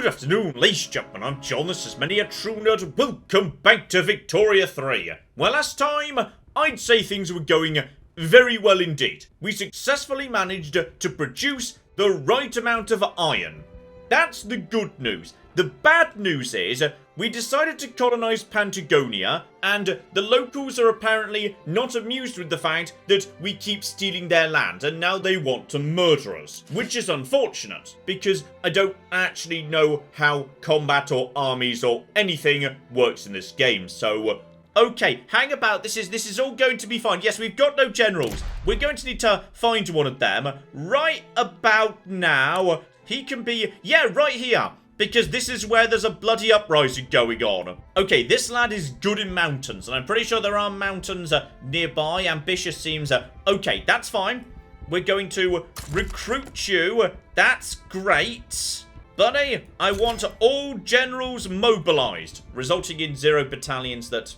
Good afternoon, ladies and gentlemen, I'm John, this is Many a True Nerd, welcome back to Victoria 3. Well, last time, I'd say things were going very well indeed. We successfully managed to produce the right amount of iron. That's the good news. The bad news is, we decided to colonize Patagonia, and the locals are apparently not amused with the fact that we keep stealing their land, and now they want to murder us. Which is unfortunate, because I don't actually know how combat or armies or anything works in this game, so... Okay, hang about, this is all going to be fine. Yes, we've got no generals. We're going to need to find one of them right about now. He can be, yeah, right here. Because this is where there's a bloody uprising going on. Okay, this lad is good in mountains, and I'm pretty sure there are mountains nearby. Ambitious seems... okay, that's fine. We're going to recruit you. That's great. Buddy, I want all generals mobilized, resulting in 0 battalions that...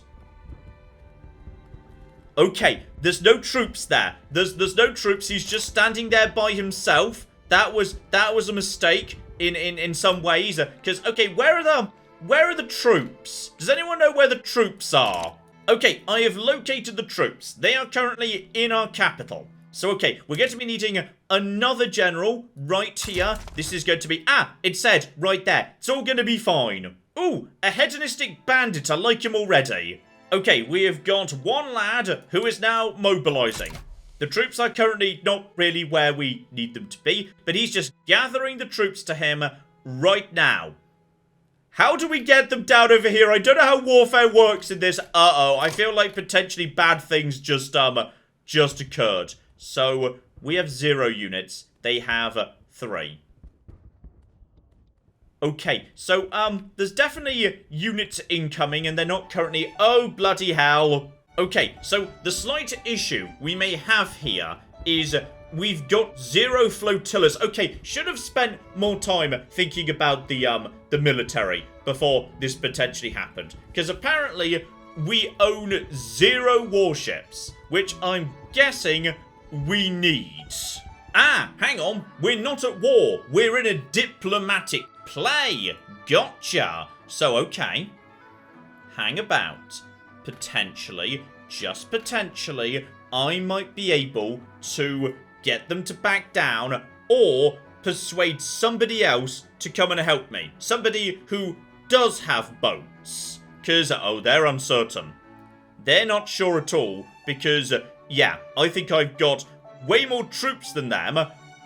Okay, there's no troops there. There's no troops. He's just standing there by himself. That was a mistake. In some ways, because okay, where are the troops? Does anyone know where the troops are? Okay, I have located the troops. They are currently in our capital. So okay, we're going to be needing another general right here. This is going to be it said right there. It's all going to be fine. Ooh, a hedonistic bandit. I like him already. Okay, we have got one lad who is now mobilizing. The troops are currently not really where we need them to be, but he's just gathering the troops to him right now. How do we get them down over here? I don't know how warfare works in this. I feel like potentially bad things just occurred. So, we have 0 units. They have 3. Okay, so, there's definitely units incoming, and they're not currently... Oh, bloody hell. Okay, so the slight issue we may have here is we've got 0 flotillas. Okay, should have spent more time thinking about the military before this potentially happened. Because apparently we own 0 warships, which I'm guessing we need. Hang on, we're not at war. We're in a diplomatic play. Gotcha. So, okay. Hang about. Potentially, just potentially, I might be able to get them to back down or persuade somebody else to come and help me. Somebody who does have boats. Because, they're uncertain. They're not sure at all because, yeah, I think I've got way more troops than them.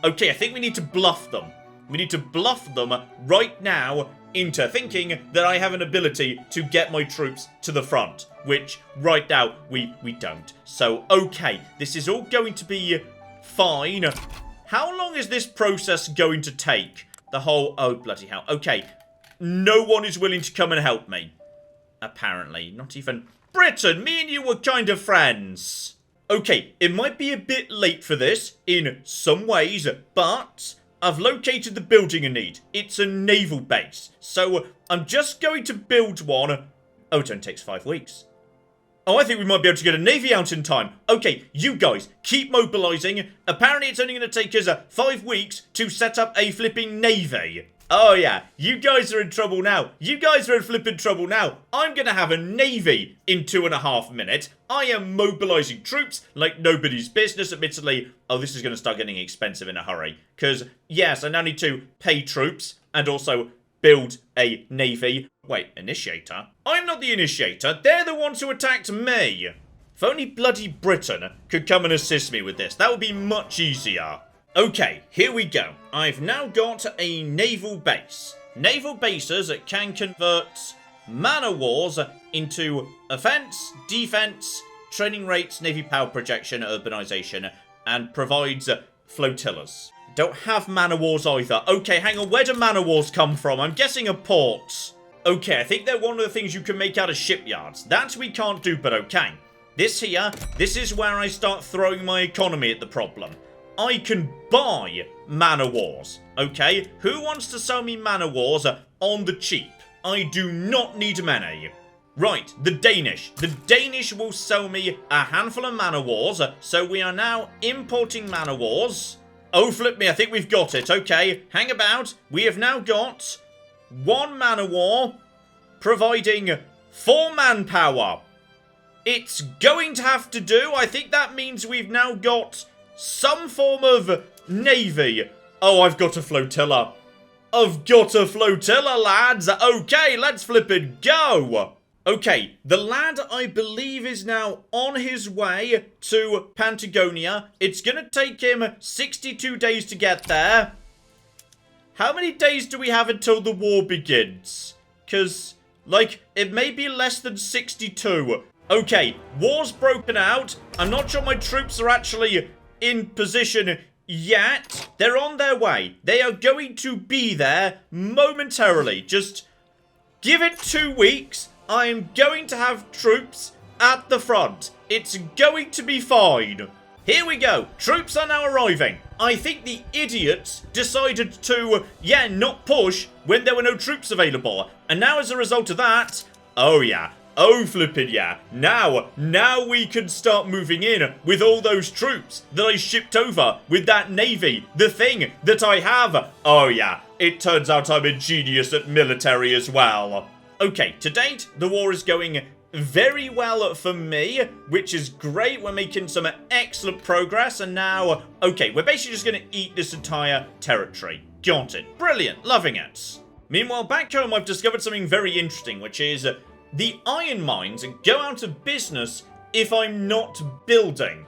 Okay, I think we need to bluff them. We need to bluff them right now into thinking that I have an ability to get my troops to the front, which right now we don't. So, okay, this is all going to be fine. How long is this process going to take? The whole... Oh, bloody hell. Okay, no one is willing to come and help me. Apparently, not even... Britain, me and you were kind of friends. Okay, it might be a bit late for this in some ways, but... I've located the building I need. It's a naval base. So, I'm just going to build one. Oh, it only takes 5 weeks. Oh, I think we might be able to get a navy out in time. Okay, you guys, keep mobilizing. Apparently, it's only going to take us 5 weeks to set up a flipping navy. Oh, yeah. You guys are in trouble now. You guys are in flipping trouble now. I'm going to have a navy in 2.5 minutes. I am mobilizing troops like nobody's business, admittedly. Oh, this is going to start getting expensive in a hurry. Because, yes, I now need to pay troops and also build a navy. Wait, initiator? I'm not the initiator. They're the ones who attacked me. If only bloody Britain could come and assist me with this, that would be much easier. Okay, here we go. I've now got a naval base. Naval bases can convert man o' wars into offense, defense, training rates, navy power projection, urbanization, and provides flotillas. Don't have man o' wars either. Okay, hang on, where do man o' wars come from? I'm guessing a port. Okay, I think they're one of the things you can make out of shipyards. That we can't do, but okay. This here, this is where I start throwing my economy at the problem. I can buy man o' wars, okay? Who wants to sell me man o' wars on the cheap? I do not need many. Right, the Danish. The Danish will sell me a handful of man o' wars, so we are now importing man o' wars. Oh, flip me, I think we've got it. Okay, hang about. We have now got 1 man of war, providing 4 manpower. It's going to have to do. I think that means we've now got some form of navy. Oh, I've got a flotilla. I've got a flotilla, lads. Okay, let's flip it go. Okay, the lad, I believe, is now on his way to Patagonia. It's going to take him 62 days to get there. How many days do we have until the war begins? Because, like, it may be less than 62. Okay, war's broken out. I'm not sure my troops are actually in position yet. They're on their way. They are going to be there momentarily. Just give it 2 weeks. I am going to have troops at the front. It's going to be fine. Here we go. Troops are now arriving. I think the idiots decided to, not push when there were no troops available. And now as a result of that, oh yeah. Oh, flippin' yeah. Now we can start moving in with all those troops that I shipped over with that navy. The thing that I have. Oh yeah. It turns out I'm a genius at military as well. Okay, to date, the war is going very well for me, which is great. We're making some excellent progress, and now, okay, we're basically just going to eat this entire territory. Got it. Brilliant. Loving it. Meanwhile, back home, I've discovered something very interesting, which is the iron mines go out of business if I'm not building,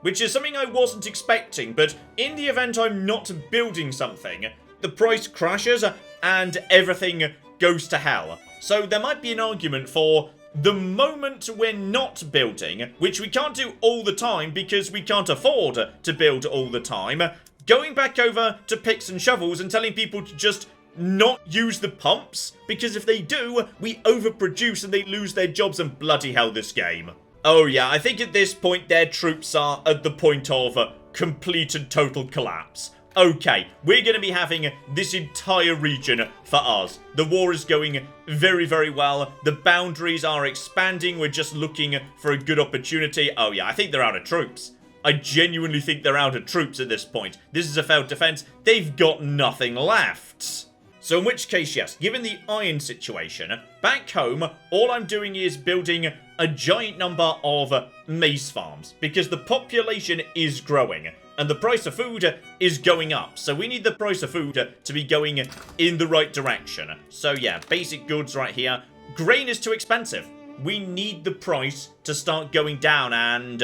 which is something I wasn't expecting, but in the event I'm not building something, the price crashes and everything goes to hell. So there might be an argument for the moment we're not building, which we can't do all the time because we can't afford to build all the time, going back over to picks and shovels and telling people to just not use the pumps, because if they do, we overproduce and they lose their jobs, and bloody hell this game. Oh yeah, I think at this point their troops are at the point of complete and total collapse. Okay, we're going to be having this entire region for us. The war is going very, very well. The boundaries are expanding. We're just looking for a good opportunity. Oh yeah, I think they're out of troops. I genuinely think they're out of troops at this point. This is a failed defense. They've got nothing left. So in which case, yes, given the iron situation, back home, all I'm doing is building a giant number of maize farms because the population is growing. And the price of food is going up. So we need the price of food to be going in the right direction. So yeah, basic goods right here. Grain is too expensive. We need the price to start going down. And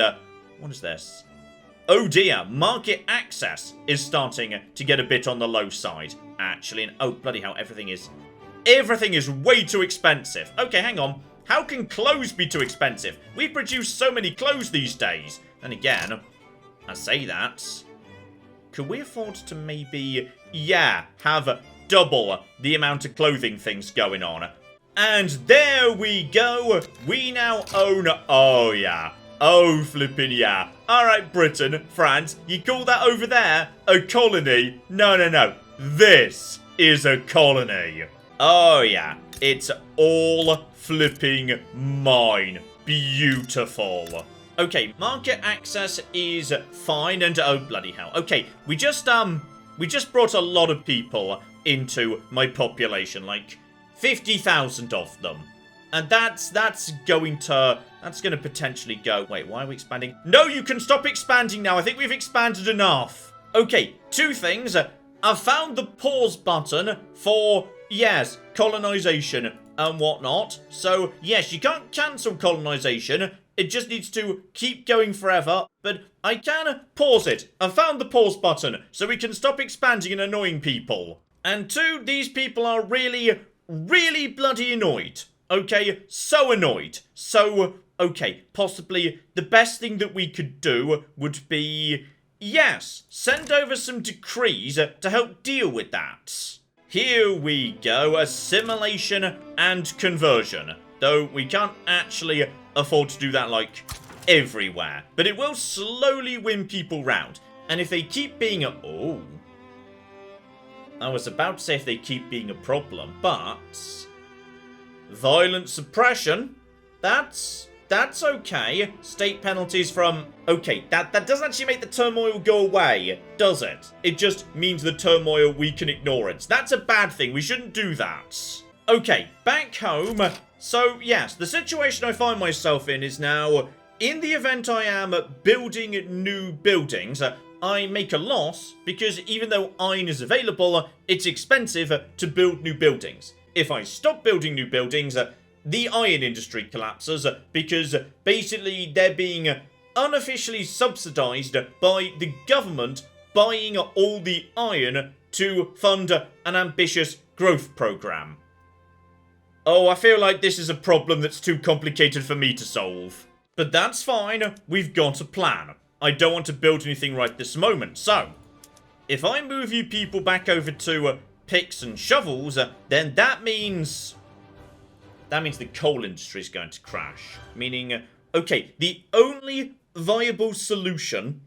what is this? Oh dear, market access is starting to get a bit on the low side, actually. And oh, bloody hell, everything is way too expensive. Okay, hang on. How can clothes be too expensive? We produce so many clothes these days. And again, I say that, could we afford to maybe, have double the amount of clothing things going on? And there we go. We now own, oh yeah. Oh, flippin' yeah. Alright, Britain, France, you call that over there a colony? No. This is a colony. Oh yeah. It's all flipping mine. Beautiful. Okay, market access is fine, and oh bloody hell. Okay, we just brought a lot of people into my population, like 50,000 of them. And that's going to potentially go. Wait, why are we expanding? No, you can stop expanding now. I think we've expanded enough. Okay, 2 things. I've found the pause button for, yes, colonization and whatnot. So, yes, you can't cancel colonization. It just needs to keep going forever, but I can pause it. I found the pause button, so we can stop expanding and annoying people. And 2, these people are really, really bloody annoyed. Okay, so annoyed. So, okay, possibly the best thing that we could do would be, yes, send over some decrees to help deal with that. Here we go, assimilation and conversion. Though we can't actually afford to do that, like, everywhere. But it will slowly win people round. And if they keep being a... Oh. I was about to say if they keep being a problem, but... Violent suppression? That's that's okay. State penalties from... Okay, that doesn't actually make the turmoil go away, does it? It just means the turmoil, we can ignore it. That's a bad thing. We shouldn't do that. Okay, back home. So, yes, the situation I find myself in is now... In the event I am building new buildings, I make a loss because even though iron is available, it's expensive to build new buildings. If I stop building new buildings, the iron industry collapses because basically they're being unofficially subsidized by the government buying all the iron to fund an ambitious growth program. Oh, I feel like this is a problem that's too complicated for me to solve. But that's fine, we've got a plan. I don't want to build anything right this moment, so... If I move you people back over to picks and shovels, then that means... That means the coal industry is going to crash. Meaning, okay, the only viable solution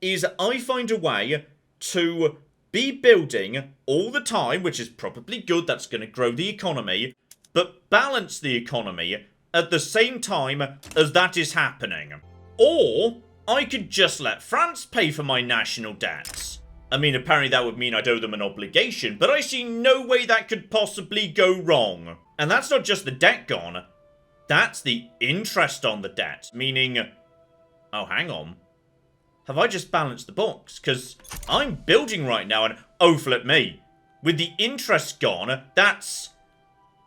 is I find a way to be building all the time, which is probably good, that's going to grow the economy, but balance the economy at the same time as that is happening. Or, I could just let France pay for my national debts. I mean, apparently that would mean I'd owe them an obligation, but I see no way that could possibly go wrong. And that's not just the debt gone, that's the interest on the debt, meaning... Oh, hang on. Have I just balanced the books? Because I'm building right now and... Oh, flip me. With the interest gone, that's...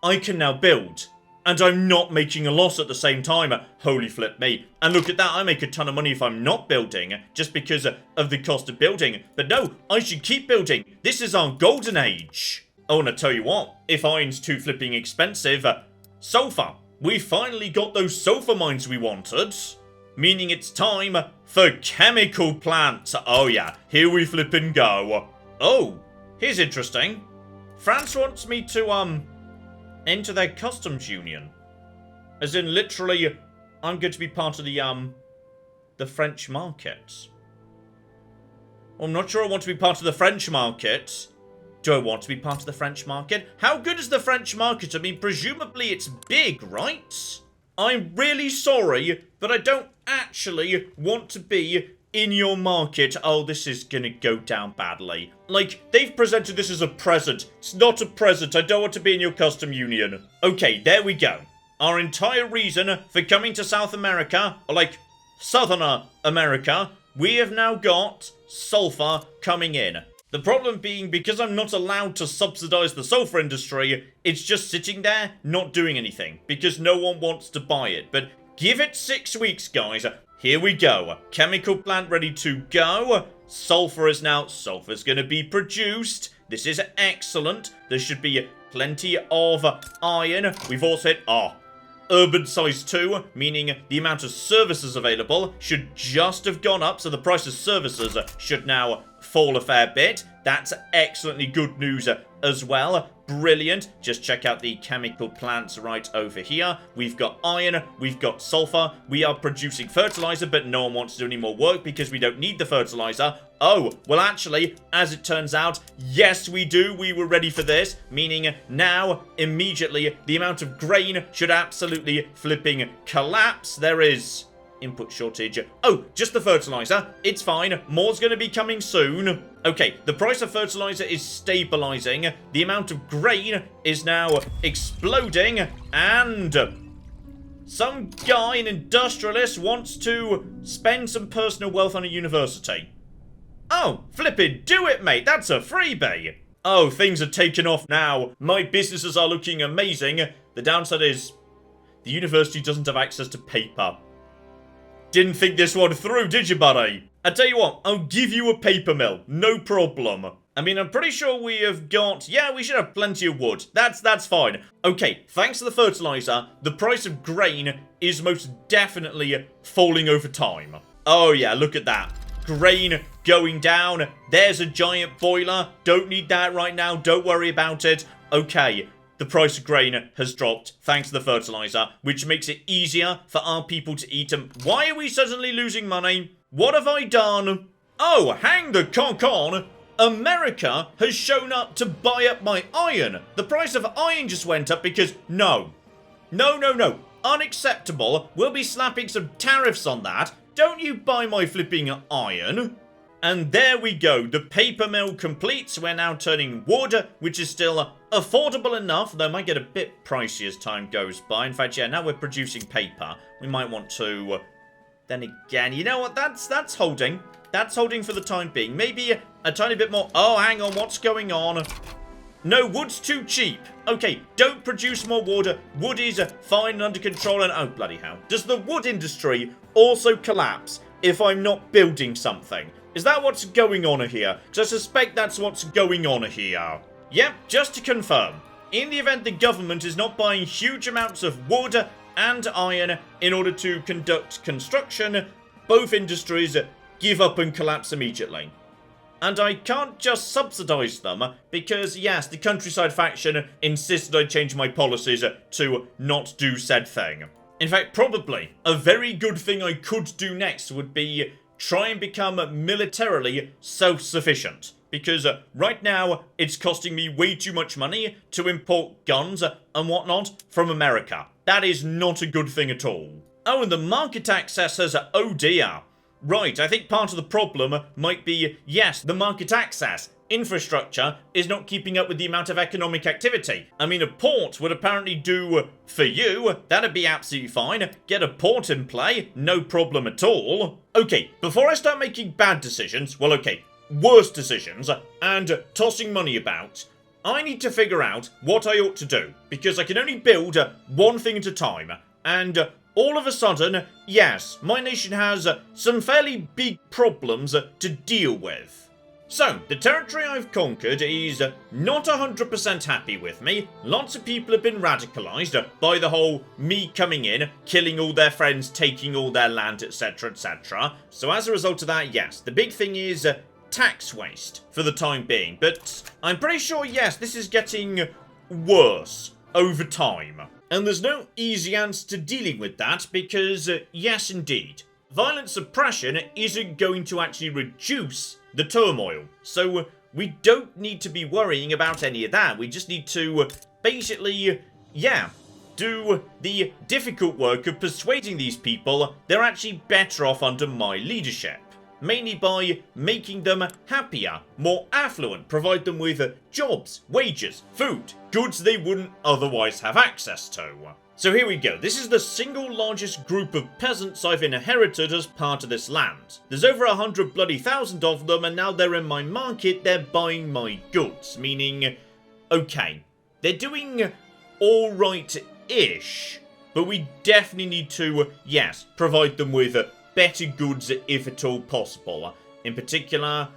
I can now build. And I'm not making a loss at the same time. Holy flip me. And look at that, I make a ton of money if I'm not building, just because of the cost of building. But no, I should keep building. This is our golden age. Oh, and I tell you what, if iron's too flipping expensive, sulfur. We finally got those sulfur mines we wanted. Meaning it's time for chemical plants. Oh yeah, here we flipping go. Oh, here's interesting. France wants me to, enter their customs union. As in, literally, I'm going to be part of the French market. I'm not sure I want to be part of the French market. Do I want to be part of the French market? How good is the French market? I mean, presumably it's big, right? I'm really sorry, but I don't actually want to be in your market. Oh, this is gonna go down badly. Like, they've presented this as a present. It's not a present. I don't want to be in your custom union. Okay, there we go. Our entire reason for coming to South America, or like, Southern America, we have now got sulfur coming in. The problem being, because I'm not allowed to subsidize the sulfur industry, it's just sitting there, not doing anything, because no one wants to buy it. But give it 6 weeks, guys. Here we go. Chemical plant ready to go. Sulfur's going to be produced. This is excellent. There should be plenty of iron. We've also hit, urban size 2, meaning the amount of services available should just have gone up, so the price of services should now fall a fair bit. That's excellently good news as well. Brilliant. Just check out the chemical plants right over here. We've got iron, we've got sulfur, we are producing fertilizer, but no one wants to do any more work because we don't need the fertilizer. Oh, well actually, as it turns out, yes we do. We were ready for this, meaning now, immediately, the amount of grain should absolutely flipping collapse. There is input shortage. Oh, just the fertilizer. It's fine. More's going to be coming soon. Okay, the price of fertilizer is stabilizing. The amount of grain is now exploding. And some guy, an industrialist, wants to spend some personal wealth on a university. Oh, flippin' do it, mate. That's a freebie. Oh, things are taking off now. My businesses are looking amazing. The downside is the university doesn't have access to paper. Didn't think this one through, did you, buddy? I tell you what, I'll give you a paper mill. No problem. I mean, I'm pretty sure we have got... Yeah, we should have plenty of wood. That's fine. Okay, thanks to the fertilizer, the price of grain is most definitely falling over time. Oh, yeah, look at that. Grain going down. There's a giant boiler. Don't need that right now. Don't worry about it. Okay. The price of grain has dropped thanks to the fertilizer, which makes it easier for our people to eat them. Why are we suddenly losing money? What have I done? Oh, hang the cock on. America has shown up to buy up my iron. The price of iron just went up because... No. unacceptable. We'll be slapping some tariffs on that. Don't you buy my flipping iron. And there we go. The paper mill completes. We're now turning wood, which is still affordable enough, though might get a bit pricey as time goes by. In fact, yeah, now we're producing paper. We might want to... then again, you know what? That's holding. That's holding for the time being. Maybe a tiny bit more. Oh, hang on. What's going on? No, wood's too cheap. Okay, don't produce more wood. Wood is fine and under control. And oh, bloody hell. Does the wood industry also collapse if I'm not building something? Is that what's going on here? Because I suspect that's what's going on here. Yep, just to confirm. In the event the government is not buying huge amounts of wood and iron in order to conduct construction, both industries give up and collapse immediately. And I can't just subsidise them because, yes, the countryside faction insisted I change my policies to not do said thing. In fact, probably a very good thing I could do next would be try and become militarily self-sufficient. Because right now, it's costing me way too much money to import guns and whatnot from America. That is not a good thing at all. Oh, and the market access has... oh dear. Right, I think part of the problem might be, yes, the market access. Infrastructure is not keeping up with the amount of economic activity. I mean, a port would apparently do for you. That'd be absolutely fine. Get a port in play, no problem at all. Okay, before I start making bad decisions, well, okay, worse decisions, and tossing money about, I need to figure out what I ought to do, because I can only build one thing at a time, and all of a sudden, yes, my nation has some fairly big problems to deal with. So, the territory I've conquered is not 100% happy with me. Lots of people have been radicalised by the whole me coming in, killing all their friends, taking all their land, etc, etc. So as a result of that, yes, the big thing is tax waste for the time being. But I'm pretty sure, yes, this is getting worse over time. And there's no easy answer to dealing with that because, yes indeed, violent suppression isn't going to actually reduce the turmoil. So we don't need to be worrying about any of that. We just need to basically, yeah, do the difficult work of persuading these people they're actually better off under my leadership. Mainly by making them happier, more affluent, provide them with jobs, wages, food, goods they wouldn't otherwise have access to. So here we go. This is the single largest group of peasants I've inherited as part of this land. There's over 100,000 of them, and now they're in my market, they're buying my goods. Meaning, okay, they're doing alright-ish, but we definitely need to, yes, provide them with better goods if at all possible. In particular,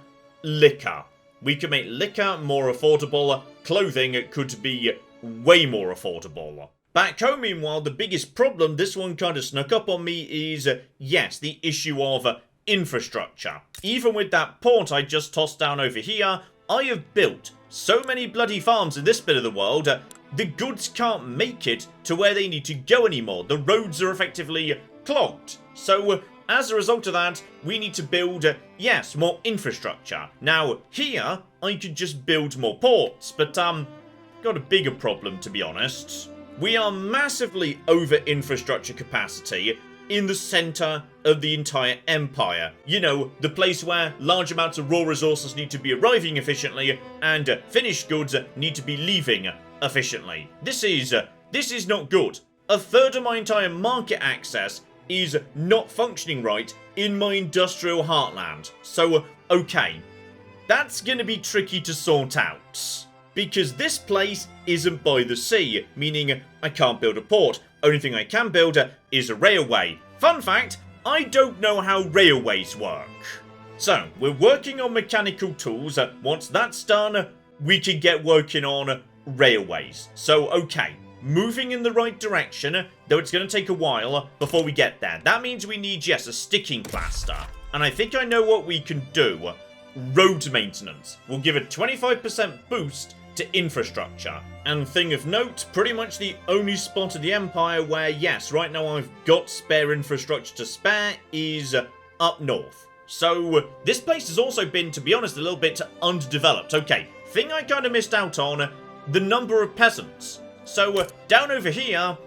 liquor. We can make liquor more affordable, clothing could be way more affordable. Back home, meanwhile, the biggest problem, this one kind of snuck up on me, is, yes, the issue of infrastructure. Even with that port I just tossed down over here, I have built so many bloody farms in this bit of the world, the goods can't make it to where they need to go anymore. The roads are effectively clogged. So, as a result of that, we need to build, yes, more infrastructure. Now, here, I could just build more ports, but, got a bigger problem, to be honest. We are massively over infrastructure capacity in the center of the entire empire. You know, the place where large amounts of raw resources need to be arriving efficiently and finished goods need to be leaving efficiently. This is not good. A third of my entire market access is not functioning right in my industrial heartland. So, okay, that's gonna be tricky to sort out. Because this place isn't by the sea, meaning I can't build a port. Only thing I can build is a railway. Fun fact, I don't know how railways work. So, we're working on mechanical tools. Once that's done, we can get working on railways. So, okay, moving in the right direction, though it's going to take a while before we get there. That means we need, yes, a sticking plaster. And I think I know what we can do. Road maintenance. We'll give a 25% boost to infrastructure. And thing of note, pretty much the only spot of the Empire where, yes, right now I've got spare infrastructure to spare is up north. So, this place has also been, to be honest, a little bit underdeveloped. Okay, thing I kind of missed out on, the number of peasants. So, down over here,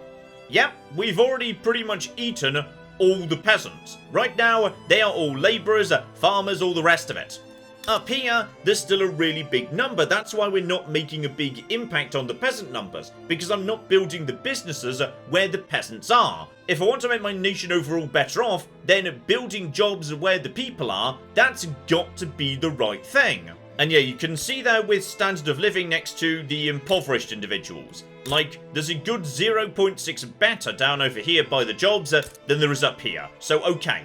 Yep, we've already pretty much eaten all the peasants. Right now, they are all labourers, farmers, all the rest of it. Up here, there's still a really big number. That's why we're not making a big impact on the peasant numbers, because I'm not building the businesses where the peasants are. If I want to make my nation overall better off, then building jobs where the people are, that's got to be the right thing. And yeah, you can see there with standard of living next to the impoverished individuals. Like, there's a good 0.6 better down over here by the jobs than there is up here. So, okay.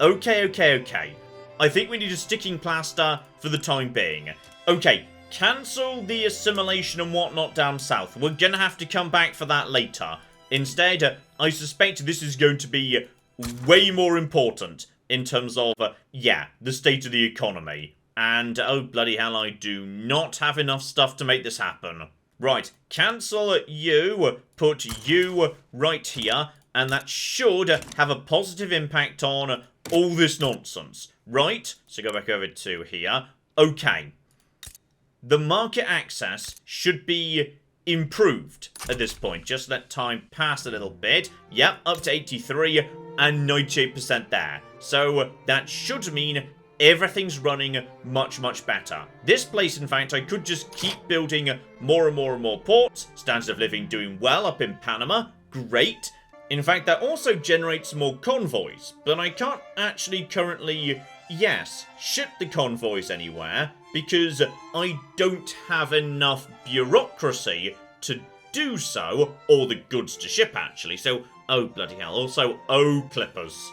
Okay. I think we need a sticking plaster for the time being. Okay, cancel the assimilation and whatnot down south. We're gonna have to come back for that later. Instead, I suspect this is going to be way more important in terms of, yeah, the state of the economy. And, oh bloody hell, I do not have enough stuff to make this happen. Right, cancel you, put you right here, and that should have a positive impact on all this nonsense. Right, so go back over to here. Okay. The market access should be improved at this point. Just let time pass a little bit. Yep, up to 83 and 98% there. So that should mean everything's running much, much better. This place, in fact, I could just keep building more and more ports. Standard of living doing well up in Panama. Great. In fact, that also generates more convoys, but I can't actually currently, yes, ship the convoys anywhere because I don't have enough bureaucracy to do so, or the goods to ship, actually. So, oh, bloody hell. Also, oh, clippers.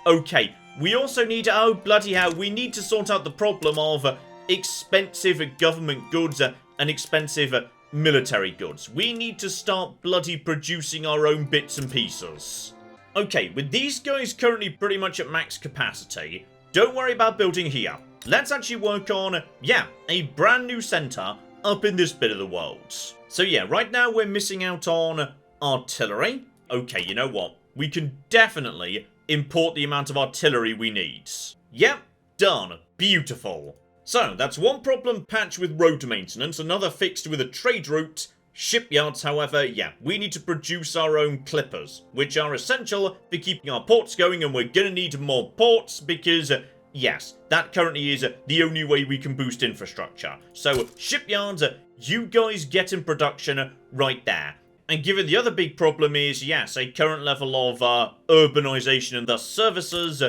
Okay, we also need, oh, bloody hell, we need to sort out the problem of expensive government goods and expensive military goods. We need to start bloody producing our own bits and pieces. Okay, with these guys currently pretty much at max capacity, don't worry about building here. Let's actually work on, yeah, a brand new centre up in this bit of the world. So yeah, right now we're missing out on artillery. Okay, you know what? We can definitely import the amount of artillery we need. Yep, done. Beautiful. So, that's one problem patched with road maintenance, another fixed with a trade route. Shipyards, however, yeah, we need to produce our own clippers, which are essential for keeping our ports going, and we're gonna need more ports because, yes, that currently is the only way we can boost infrastructure. So, shipyards, you guys get in production right there. And given the other big problem is, yes, a current level of urbanization and thus services,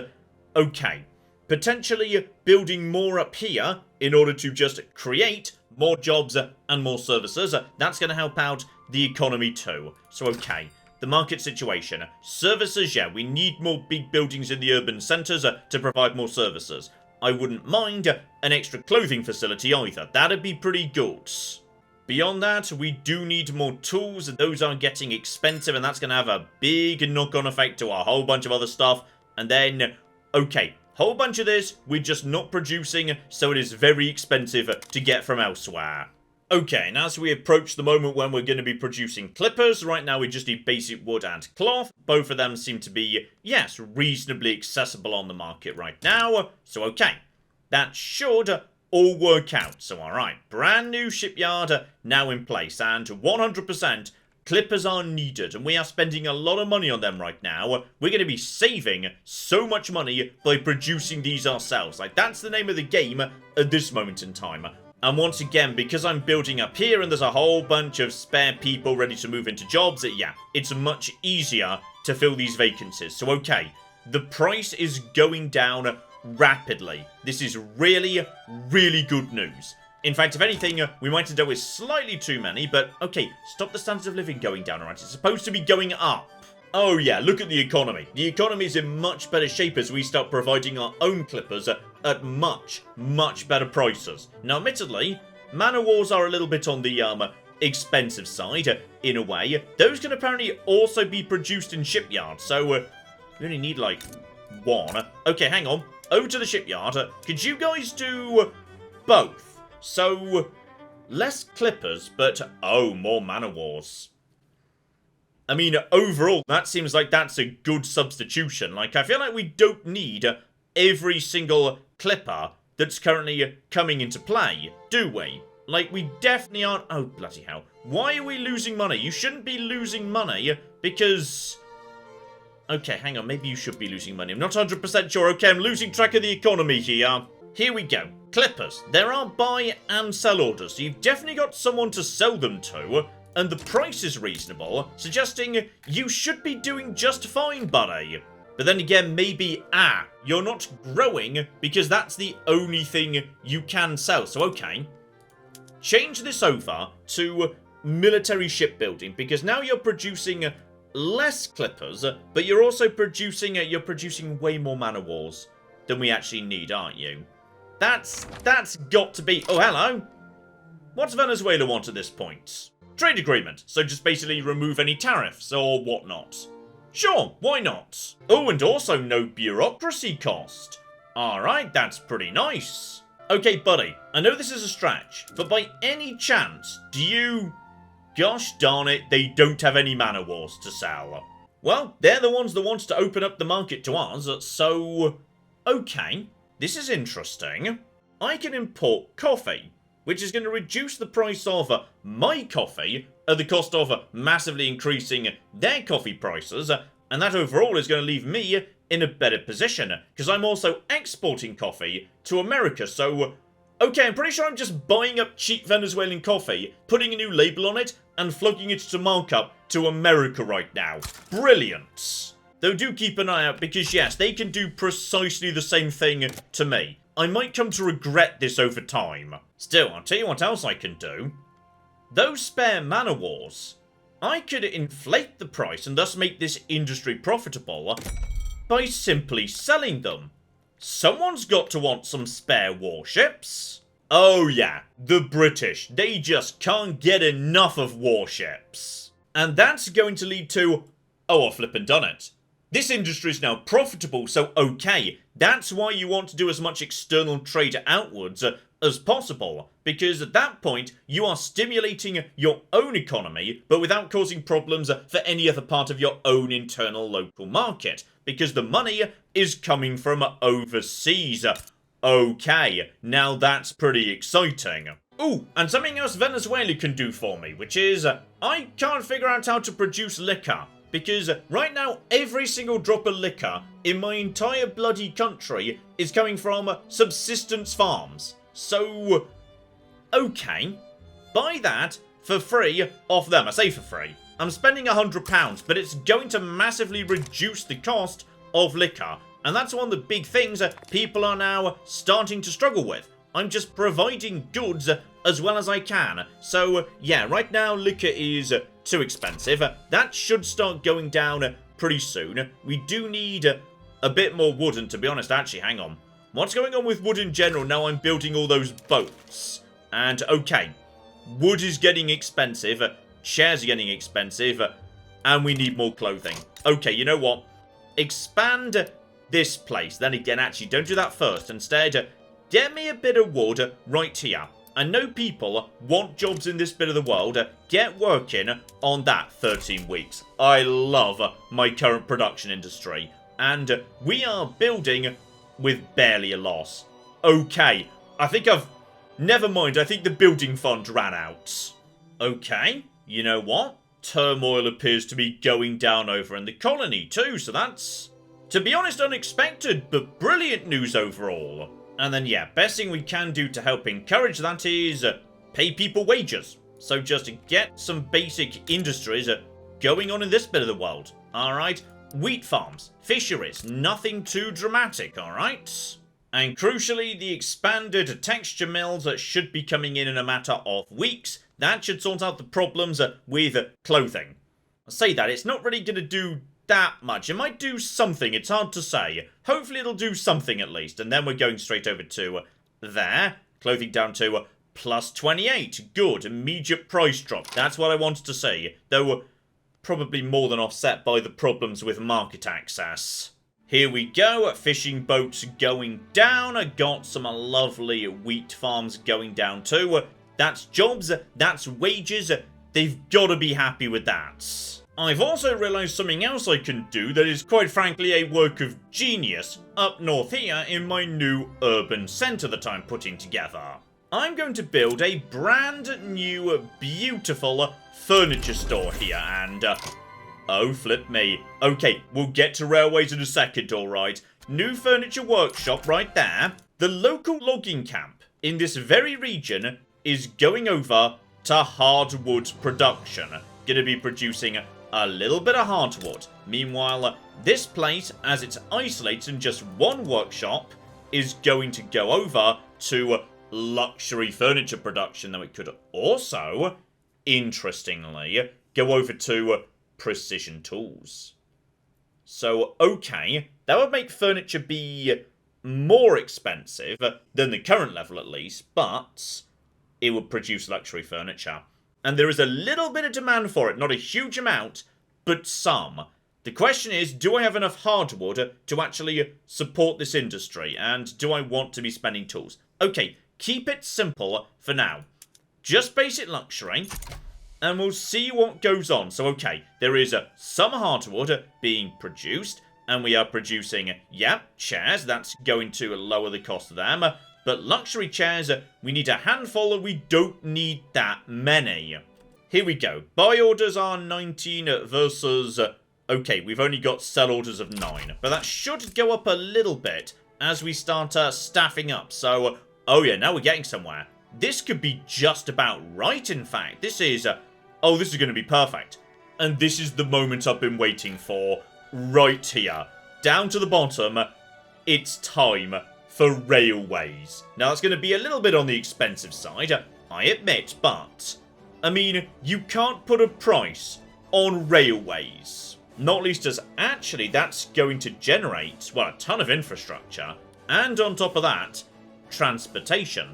okay. Potentially building more up here in order to just create more jobs and more services. That's going to help out the economy too. So, okay. The market situation. Services, yeah, we need more big buildings in the urban centres to provide more services. I wouldn't mind an extra clothing facility either. That'd be pretty good. Beyond that, we do need more tools, and those are getting expensive, and that's going to have a big knock-on effect to a whole bunch of other stuff. And then, okay, whole bunch of this we're just not producing, so it is very expensive to get from elsewhere. Okay, and as we approach the moment when we're going to be producing clippers, right now we just need basic wood and cloth. Both of them seem to be, yes, reasonably accessible on the market right now. So, okay, that should all work out. So, alright, brand new shipyard now in place, and 100% clippers are needed, and we are spending a lot of money on them right now. We're going to be saving so much money by producing these ourselves. Like, that's the name of the game at this moment in time. And once again, because I'm building up here and there's a whole bunch of spare people ready to move into jobs, yeah, it's much easier to fill these vacancies. So, okay, the price is going down rapidly. This is really, really good news. In fact, if anything, we might end up with slightly too many, but okay, stop the standards of living going down, alright? It's supposed to be going up. Oh yeah, look at the economy. The economy is in much better shape as we start providing our own clippers at much, much better prices. Now, admittedly, manor wars are a little bit on the expensive side, in a way. Those can apparently also be produced in shipyards, so we only need, like, one. Okay, hang on. Over to the shipyard. Could you guys do both? So, less clippers, but, oh, more manor wars. I mean, overall, that seems like that's a good substitution. Like, I feel like we don't need every single clipper that's currently coming into play, do we? Like, we definitely aren't... Oh, bloody hell. Why are we losing money? You shouldn't be losing money because... Okay, hang on. Maybe you should be losing money. I'm not 100% sure. Okay, I'm losing track of the economy here. Here we go. Clippers. There are buy and sell orders. So you've definitely got someone to sell them to. And the price is reasonable, suggesting you should be doing just fine, buddy. But then again, maybe, you're not growing because that's the only thing you can sell. So, okay. Change this over to military shipbuilding because now you're producing less clippers, but you're also producing way more man of wars than we actually need, aren't you? That's got to be... Oh, hello. What's Venezuela want at this point? Trade agreement. So just basically remove any tariffs or whatnot. Sure, why not? Oh, and also no bureaucracy cost. Alright, that's pretty nice. Okay, buddy, I know this is a stretch, but by any chance, do you... Gosh darn it, they don't have any man of wars to sell. Well, they're the ones that want to open up the market to us, so... Okay, this is interesting. I can import coffee, which is going to reduce the price of my coffee at the cost of massively increasing their coffee prices, and that overall is going to leave me in a better position, because I'm also exporting coffee to America, so... Okay, I'm pretty sure I'm just buying up cheap Venezuelan coffee, putting a new label on it, and flogging it to markup to America right now. Brilliant! Though do keep an eye out, because yes, they can do precisely the same thing to me. I might come to regret this over time. Still, I'll tell you what else I can do. Those spare man of wars, I could inflate the price and thus make this industry profitable by simply selling them. Someone's got to want some spare warships. Oh yeah, the British. They just can't get enough of warships. And that's going to lead to... Oh, I've flippin' done it. This industry is now profitable, so okay. That's why you want to do as much external trade outwards as possible. Because at that point, you are stimulating your own economy, but without causing problems for any other part of your own internal local market. Because the money is coming from overseas. Okay, now that's pretty exciting. Ooh, and something else Venezuela can do for me, which is, I can't figure out how to produce liquor. Because right now, every single drop of liquor in my entire bloody country is coming from subsistence farms. So, okay, buy that for free off them. I say for free. I'm spending £100, but it's going to massively reduce the cost of liquor. And that's one of the big things that people are now starting to struggle with. I'm just providing goods as well as I can. So, yeah, right now liquor is too expensive. That should start going down pretty soon. We do need a bit more wood, and to be honest, actually, hang on. What's going on with wood in general now I'm building all those boats? And, okay, wood is getting expensive, chairs are getting expensive, and we need more clothing. Okay, you know what? Expand this place. Then again, actually, don't do that first. Instead, get me a bit of wood right here. I know people want jobs in this bit of the world. Get working on that 13 weeks. I love my current production industry. And we are building with barely a loss. Okay, I think never mind, I think the building fund ran out. Okay, you know what? Turmoil appears to be going down over in the colony too, so that's, to be honest, unexpected, but brilliant news overall. And then, yeah, best thing we can do to help encourage that is pay people wages. So just get some basic industries going on in this bit of the world, alright? Wheat farms, fisheries, nothing too dramatic, alright? And crucially, the expanded texture mills should be coming in a matter of weeks. That should sort out the problems with clothing. I say that, it's not really going to do that much. It might do something, it's hard to say. Hopefully it'll do something at least. And then we're going straight over to there. Clothing down to plus 28. Good, immediate price drop. That's what I wanted to see. Though probably more than offset by the problems with market access. Here we go, fishing boats going down. I got some lovely wheat farms going down too. That's jobs, that's wages. They've got to be happy with that. I've also realised something else I can do that is quite frankly a work of genius up north here in my new urban centre that I'm putting together. I'm going to build a brand new, beautiful furniture store here, and, oh, flip me. Okay, we'll get to railways in a second, alright. New furniture workshop right there. The local logging camp in this very region is going over to hardwood production. Gonna be producing a little bit of hardwood. Meanwhile, this place, as it's isolated in just one workshop, is going to go over to luxury furniture production. Though it could also, interestingly, go over to precision tools. So, okay, that would make furniture be more expensive than the current level at least, but it would produce luxury furniture. And there is a little bit of demand for it, not a huge amount, but some. The question is, do I have enough hardwood to actually support this industry? And do I want to be spending tools? Okay, keep it simple for now. Just basic luxury, and we'll see what goes on. So, okay, there is some hardwood being produced, and we are producing, yeah, chairs. That's going to lower the cost of them. But luxury chairs, we need a handful, and we don't need that many. Here we go. Buy orders are 19 versus... okay, we've only got sell orders of 9. But that should go up a little bit as we start staffing up. So, oh yeah, now we're getting somewhere. This could be just about right, in fact. This is... oh, this is going to be perfect. And this is the moment I've been waiting for. Right here. Down to the bottom. It's time for railways. Now, it's going to be a little bit on the expensive side, I admit, but... I mean, you can't put a price on railways. Not least as actually that's going to generate, well, a ton of infrastructure. And on top of that, transportation.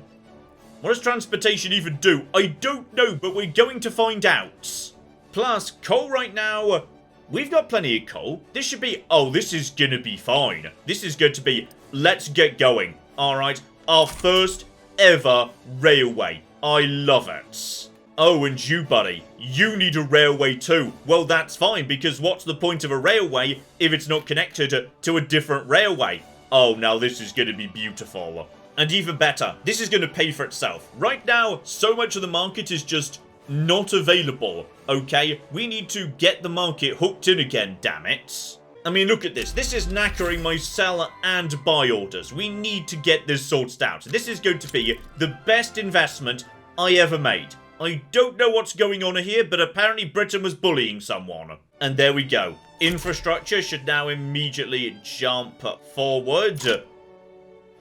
What does transportation even do? I don't know, but we're going to find out. Plus, coal right now, we've got plenty of coal. This should be, oh, this is going to be fine. This is going to be, let's get going. All right, our first ever railway. I love it. Oh, and you, buddy, you need a railway too. Well, that's fine, because what's the point of a railway if it's not connected to a different railway? Oh, now this is going to be beautiful. And even better, this is going to pay for itself. Right now, so much of the market is just not available, okay? We need to get the market hooked in again, damn it. I mean, look at this. This is knackering my sell and buy orders. We need to get this sorted out. This is going to be the best investment I ever made. I don't know what's going on here, but apparently Britain was bullying someone. And there we go. Infrastructure should now immediately jump forward.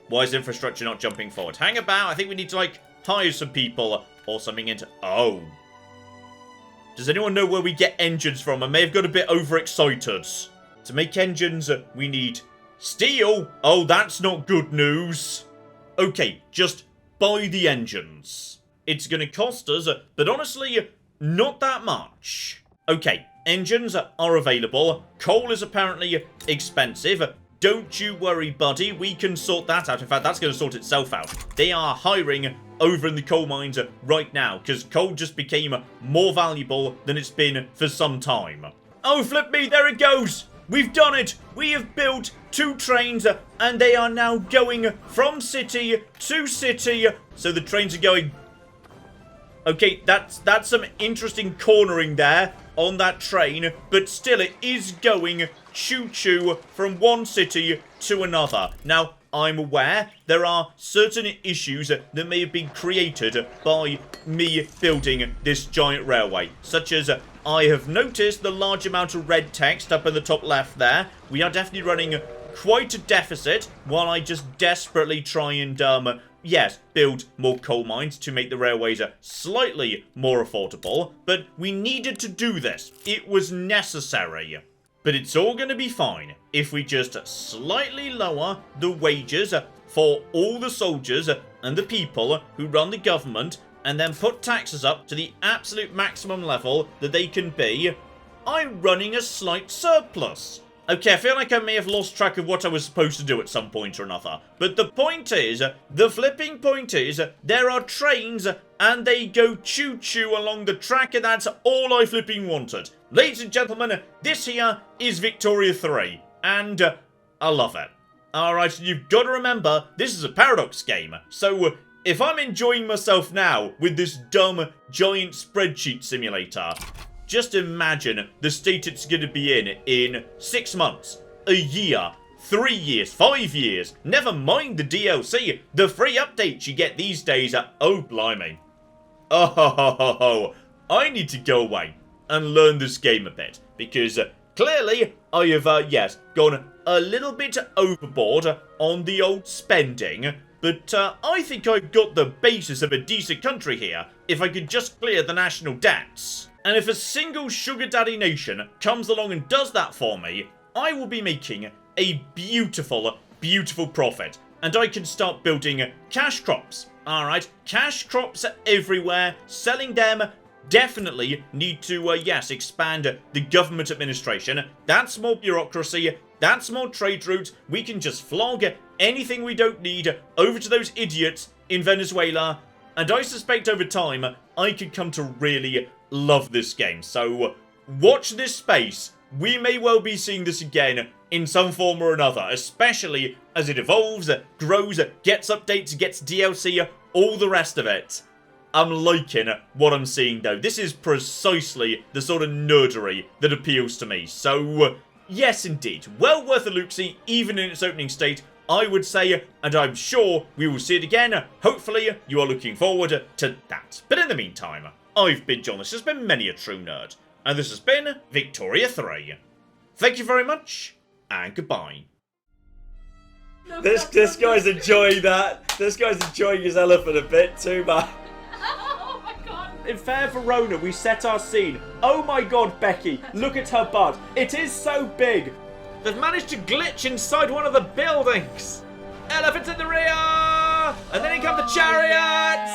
Why is infrastructure not jumping forward? Hang about. I think we need to, like, hire some people or something into... oh. Does anyone know where we get engines from? I may have got a bit overexcited. To make engines, we need steel. Oh, that's not good news. Okay, just buy the engines. It's going to cost us, but honestly, not that much. Okay, engines are available. Coal is apparently expensive. Don't you worry, buddy. We can sort that out. In fact, that's going to sort itself out. They are hiring over in the coal mines right now, because coal just became more valuable than it's been for some time. Oh, flip me. There it goes. We've done it. We have built 2 trains, and they are now going from city to city. So the trains are going... okay, that's some interesting cornering there on that train, but still it is going choo-choo from one city to another. Now, I'm aware there are certain issues that may have been created by me building this giant railway, such as I have noticed the large amount of red text up in the top left there. We are definitely running quite a deficit while I just desperately try and, yes, build more coal mines to make the railways slightly more affordable, but we needed to do this. It was necessary. But it's all going to be fine if we just slightly lower the wages for all the soldiers and the people who run the government, and then put taxes up to the absolute maximum level that they can be. I'm running a slight surplus. Okay, I feel like I may have lost track of what I was supposed to do at some point or another. But the point is, the flipping point is, there are trains and they go choo-choo along the track, and that's all I flipping wanted. Ladies and gentlemen, this here is Victoria 3, and I love it. Alright, you've got to remember, this is a paradox game, so if I'm enjoying myself now with this dumb giant spreadsheet simulator, just imagine the state it's going to be in 6 months, a year, 3 years, 5 years, never mind the DLC, the free updates you get these days are, oh blimey. Oh, I need to go away and learn this game a bit, because clearly I have, yes, gone a little bit overboard on the old spending, but I think I've got the basis of a decent country here if I could just clear the national debts. And if a single sugar daddy nation comes along and does that for me, I will be making a beautiful, beautiful profit. And I can start building cash crops. Alright, cash crops everywhere, selling them. Definitely need to, yes, expand the government administration. That's more bureaucracy. That's more trade routes. We can just flog anything we don't need over to those idiots in Venezuela. And I suspect over time, I could come to really love this game. So, watch this space. We may well be seeing this again in some form or another, especially as it evolves, grows, gets updates, gets DLC, all the rest of it. I'm liking what I'm seeing though. This is precisely the sort of nerdery that appeals to me. So, yes indeed, well worth a look-see, even in its opening state, I would say, and I'm sure we will see it again. Hopefully, you are looking forward to that. But in the meantime, I've been John, this has been Many a True Nerd, and this has been Victoria 3. Thank you very much, and goodbye. This guy's enjoying that. This guy's enjoying his elephant a bit too much. Oh my god. In Fair Verona, we set our scene. Oh my god, Becky, look at her butt. It is so big. They've managed to glitch inside one of the buildings. Elephants in the rear! And then in come the chariots!